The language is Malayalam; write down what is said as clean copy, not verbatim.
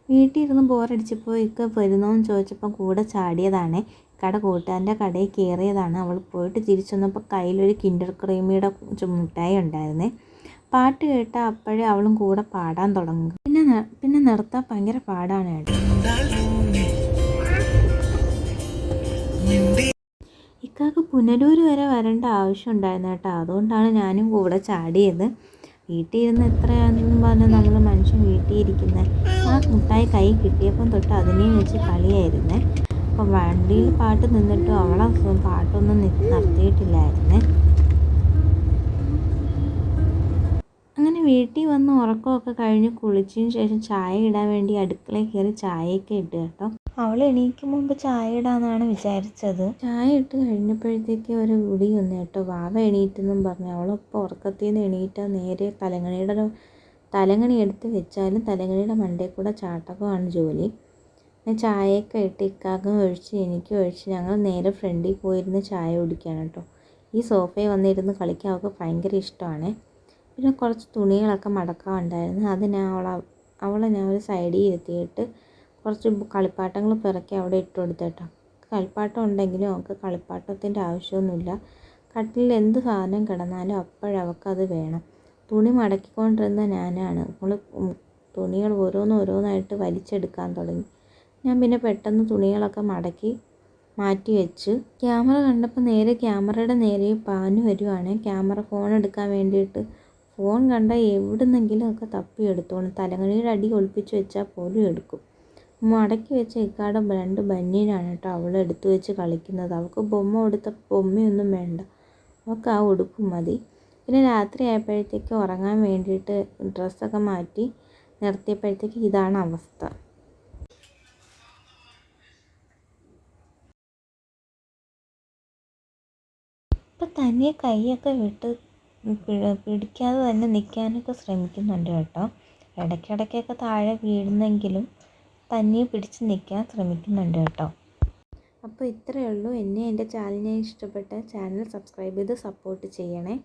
വീട്ടിൽ ഇരുന്ന് ബോറടിച്ചപ്പോൾ ഇക്ക വരുന്നോന്ന് ചോദിച്ചപ്പോൾ കൂടെ ചാടിയതാണ്. കൂട്ടുകാരൻ്റെ കടയിൽ കയറിയതാണ്. അവൾ പോയിട്ട് തിരിച്ചു വന്നപ്പോൾ കയ്യിലൊരു കിൻഡർ ക്രീമിയുടെ മിഠായി ഉണ്ടായിരുന്നേ. പാട്ട് കേട്ടാൽ അപ്പോഴേ അവളും കൂടെ പാടാൻ തുടങ്ങും. പിന്നെ നിർത്താൻ ഭയങ്കര പാടാണ് കേട്ടോ. ഇക്കാക്ക് പുനലൂർ വരെ വരേണ്ട ആവശ്യം ഉണ്ടായിരുന്നു കേട്ടോ. അതുകൊണ്ടാണ് ഞാനും കൂടെ ചാടിയത്. വീട്ടിൽ ഇരുന്ന് എത്രയാണെന്നും പറഞ്ഞ് നമ്മൾ മനുഷ്യൻ വീട്ടിൽ ഇരിക്കുന്നത്. ആ മുട്ടായി കൈ കിട്ടിയപ്പം തൊട്ട് അതിനെയും വെച്ച് കളിയായിരുന്നേ. അപ്പോൾ വണ്ടിയിൽ പാട്ട് നിന്നിട്ടും അവളെ പാട്ടൊന്നും നിർത്തിയിട്ടില്ലായിരുന്നേ. അങ്ങനെ വീട്ടിൽ വന്ന് ഉറക്കമൊക്കെ കഴിഞ്ഞ് കുളിച്ചതിന് ശേഷം ചായ ഇടാൻ വേണ്ടി അടുക്കളയിൽ കയറി ചായയൊക്കെ ഇട്ട് കേട്ടോ. അവൾ എണീക്കും മുമ്പ് ചായ ഇടാന്നാണ് വിചാരിച്ചത്. ചായ ഇട്ട് കഴിഞ്ഞപ്പോഴത്തേക്ക് ഒരു വിളി വന്നു കേട്ടോ. വാവ എണീറ്റെന്നും പറഞ്ഞു. അവളപ്പോൾ ഉറക്കത്തിൽ നിന്ന് എണീറ്റാൽ നേരെ തലങ്ങണി എടുത്ത് വെച്ചാലും തലങ്ങണിയുടെ മണ്ടയിൽ കൂടെ ചാട്ടകമാണ് ജോലി. ചായയൊക്കെ ഇട്ട് ഇക്കാക്കും ഒഴിച്ച് എനിക്കും ഒഴിച്ച് ഞങ്ങൾ നേരെ ഫ്രണ്ടിൽ പോയിരുന്ന് ചായ കുടിക്കുകയാണ് കേട്ടോ. ഈ സോഫയിൽ വന്നിരുന്ന് കളിക്കാൻ അവൾക്ക് ഭയങ്കര ഇഷ്ടമാണ്. പിന്നെ കുറച്ച് തുണികളൊക്കെ മടക്കാനുണ്ടായിരുന്നു. അത് അവളെ ഞാൻ ഒരു സൈഡിൽ ഇരുത്തിയിട്ട് കുറച്ച് കളിപ്പാട്ടങ്ങൾ പിറക്കി അവിടെ ഇട്ട് കൊടുത്തേട്ടോ. കളിപ്പാട്ടം ഉണ്ടെങ്കിലും അവൾക്ക് കളിപ്പാട്ടത്തിൻ്റെ ആവശ്യമൊന്നുമില്ല. കട്ടിലിൽ എന്ത് സാധനം കിടന്നാലും അപ്പോഴവൾക്കത് വേണം. തുണി മടക്കിക്കൊണ്ടിരുന്ന ഞാനാണ്. അവൾ തുണികൾ ഓരോന്നായിട്ട് വലിച്ചെടുക്കാൻ തുടങ്ങി. ഞാൻ പിന്നെ പെട്ടെന്ന് തുണികളൊക്കെ മടക്കി മാറ്റി വെച്ച് ക്യാമറ കണ്ടപ്പോൾ നേരെ ക്യാമറയുടെ നേരെ പാഞ്ഞു വരുവാണ്. ഫോൺ എടുക്കാൻ വേണ്ടിയിട്ട്. ഫോൺ കണ്ടാൽ എവിടുന്നെങ്കിലും ഒക്കെ തപ്പി എടുത്തോളും. തലങ്ങണിയുടെ അടി ഒളിപ്പിച്ച് വെച്ചാൽ പോലും എടുക്കും. മടക്കി വെച്ച ഇക്കാടെ 2 ബനിയനാണ് കേട്ടോ അവൾ എടുത്തു വെച്ച് കളിക്കുന്നത്. അവൾക്ക് ബൊമ്മയൊന്നും വേണ്ട. അവൾക്ക് ആ ഉടുപ്പ് മതി. പിന്നെ രാത്രി ആയപ്പോഴത്തേക്ക് ഉറങ്ങാൻ വേണ്ടിയിട്ട് ഡ്രസ്സൊക്കെ മാറ്റി നിർത്തിയപ്പോഴത്തേക്ക് ഇതാണ് അവസ്ഥ. ഇപ്പം തന്നെ കൈയൊക്കെ വിട്ട് പിടിക്കാതെ തന്നെ നിൽക്കാനൊക്കെ ശ്രമിക്കുന്നുണ്ട് കേട്ടോ. ഇടയ്ക്കിടയ്ക്കൊക്കെ താഴെ വീഴുന്നെങ്കിലും തന്നെ പിടിച്ച് നിൽക്കാൻ ശ്രമിക്കുന്നുണ്ട് കേട്ടോ. അപ്പോൾ ഇത്രയേ ഉള്ളൂ. എന്നെ എൻ്റെ ചാനലിനെ ഇഷ്ടപ്പെട്ട ചാനൽ സബ്സ്ക്രൈബ് ചെയ്ത് സപ്പോർട്ട് ചെയ്യണേ.